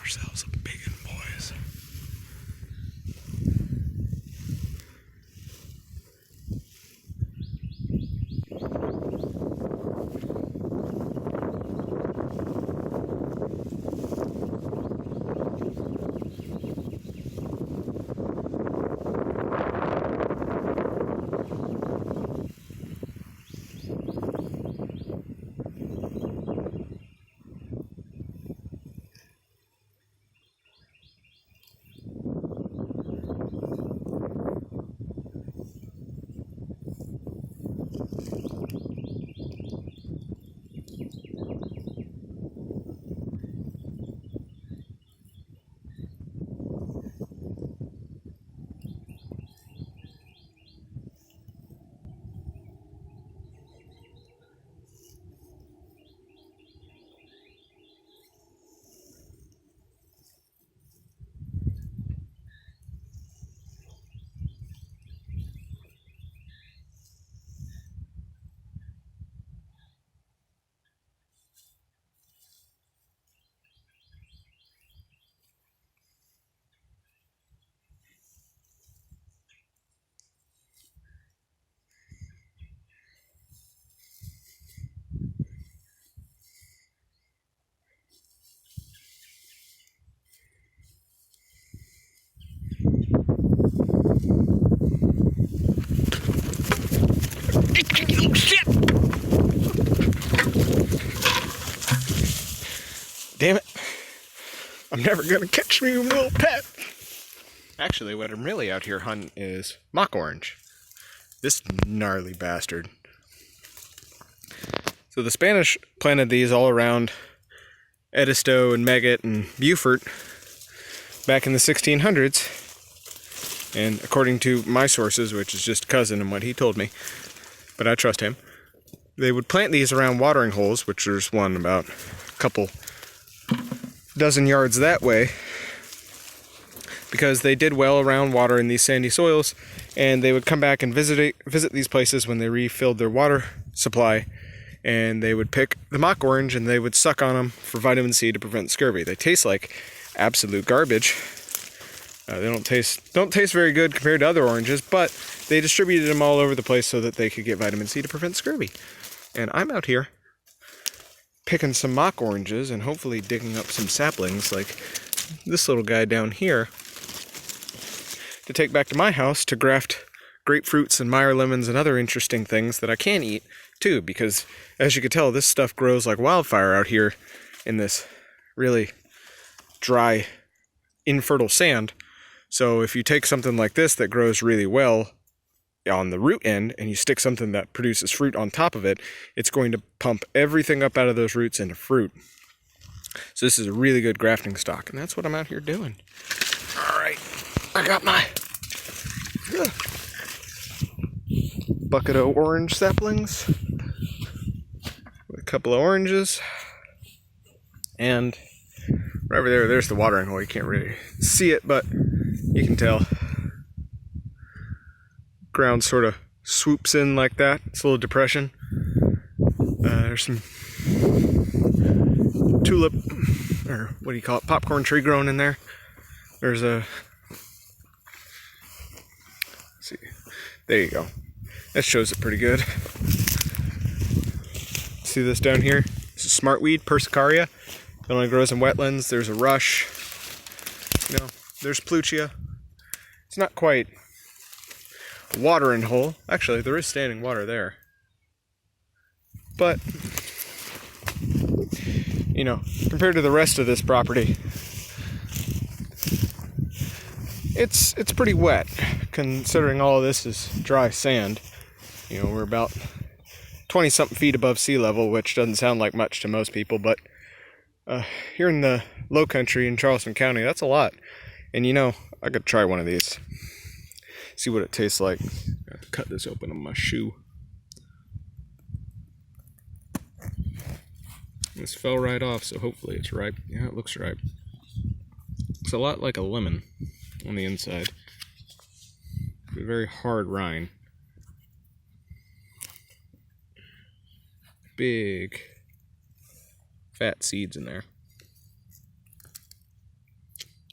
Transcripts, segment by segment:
ourselves a big one, boys. Oh, shit! Damn it. I'm never gonna catch me, you little pet. Actually, what I'm really out here hunting is mock orange. This gnarly bastard. So the Spanish planted these all around Edisto and Meggett and Beaufort back in the 1600s. And according to my sources, which is just cousin and what he told me, but I trust him, they would plant these around watering holes, which there's one about a couple dozen yards that way, because they did well around water in these sandy soils, and they would come back and visit these places when they refilled their water supply, and they would pick the mock orange and they would suck on them for vitamin C to prevent scurvy. They taste like absolute garbage. They don't taste very good compared to other oranges, but they distributed them all over the place so that they could get vitamin C to prevent scurvy. And I'm out here picking some mock oranges and hopefully digging up some saplings like this little guy down here to take back to my house to graft grapefruits and Meyer lemons and other interesting things that I can eat too, because as you can tell, this stuff grows like wildfire out here in this really dry, infertile sand. So if you take something like this that grows really well on the root end and you stick something that produces fruit on top of it, it's going to pump everything up out of those roots into fruit. So this is a really good grafting stock, and that's what I'm out here doing. All right, I got my bucket of orange saplings, a couple of oranges, and right over there's the watering hole. You can't really see it, but you can tell. Ground sort of swoops in like that. It's a little depression. There's some tulip, or what do you call it, popcorn tree growing in there. There's a, let's see, there you go. That shows it pretty good. See this down here? It's a smartweed, Persicaria. It only grows in wetlands. There's a rush. You know, there's Pluchia. It's not quite a watering hole. Actually, there is standing water there. But, you know, compared to the rest of this property, it's pretty wet, considering all of this is dry sand. You know, we're about 20-something feet above sea level, which doesn't sound like much to most people, but here in the low country in Charleston County, that's a lot. And you know, I could try one of these, see what it tastes like. Cut this open on my shoe. This fell right off, so hopefully it's ripe. Yeah, it looks ripe. Looks a lot like a lemon on the inside. A very hard rind. Big fat seeds in there.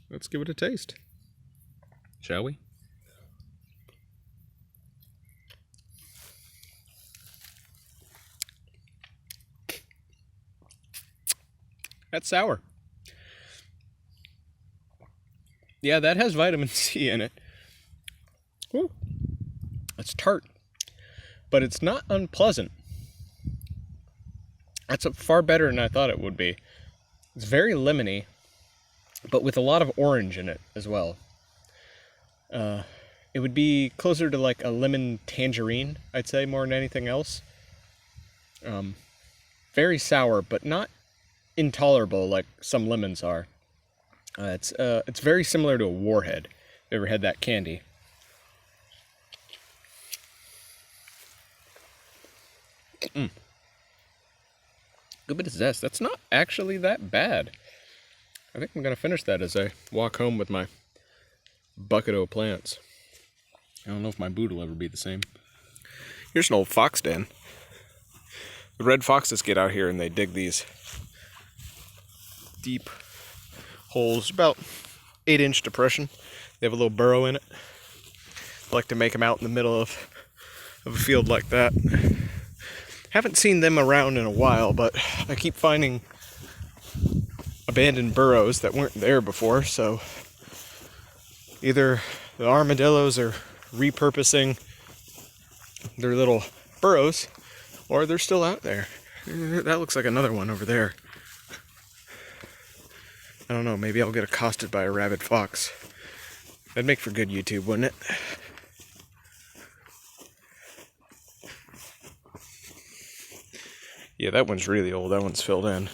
let's give it a taste. Shall we? That's sour. Yeah, that has vitamin C in it. Woo. It's tart, but it's not unpleasant. That's far better than I thought it would be. It's very lemony, but with a lot of orange in it as well. It would be closer to like a lemon tangerine, I'd say, more than anything else. Very sour, but not intolerable like some lemons are. It's very similar to a warhead. If you ever had that candy? Good bit of zest. That's not actually that bad. I think I'm gonna finish that as I walk home with my bucket of plants. I don't know if my boot will ever be the same. Here's an old fox den. The red foxes get out here and they dig these deep holes, about 8-inch depression. They have a little burrow in it. I like to make them out in the middle of a field like that. Haven't seen them around in a while, but I keep finding abandoned burrows that weren't there before, so either the armadillos are repurposing their little burrows, or they're still out there. That looks like another one over there. I don't know, maybe I'll get accosted by a rabid fox. That'd make for good YouTube, wouldn't it? Yeah, that one's really old. That one's filled in.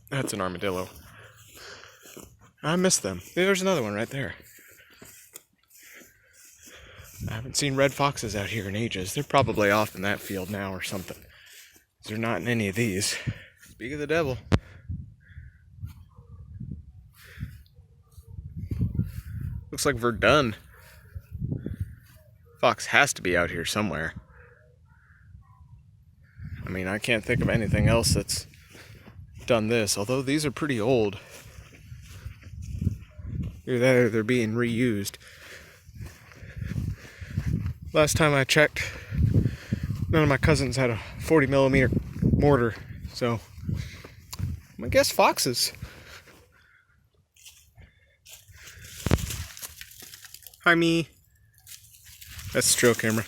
That's an armadillo. I miss them. There's another one right there. I haven't seen red foxes out here in ages. They're probably off in that field now or something. They're not in any of these. Speak of the devil. Looks like Verdun. Fox has to be out here somewhere. I mean, I can't think of anything else that's done this, although these are pretty old. Either that or they're being reused. Last time I checked, none of my cousins had a 40mm mortar, so I guess foxes. Hi, me. That's the trail camera.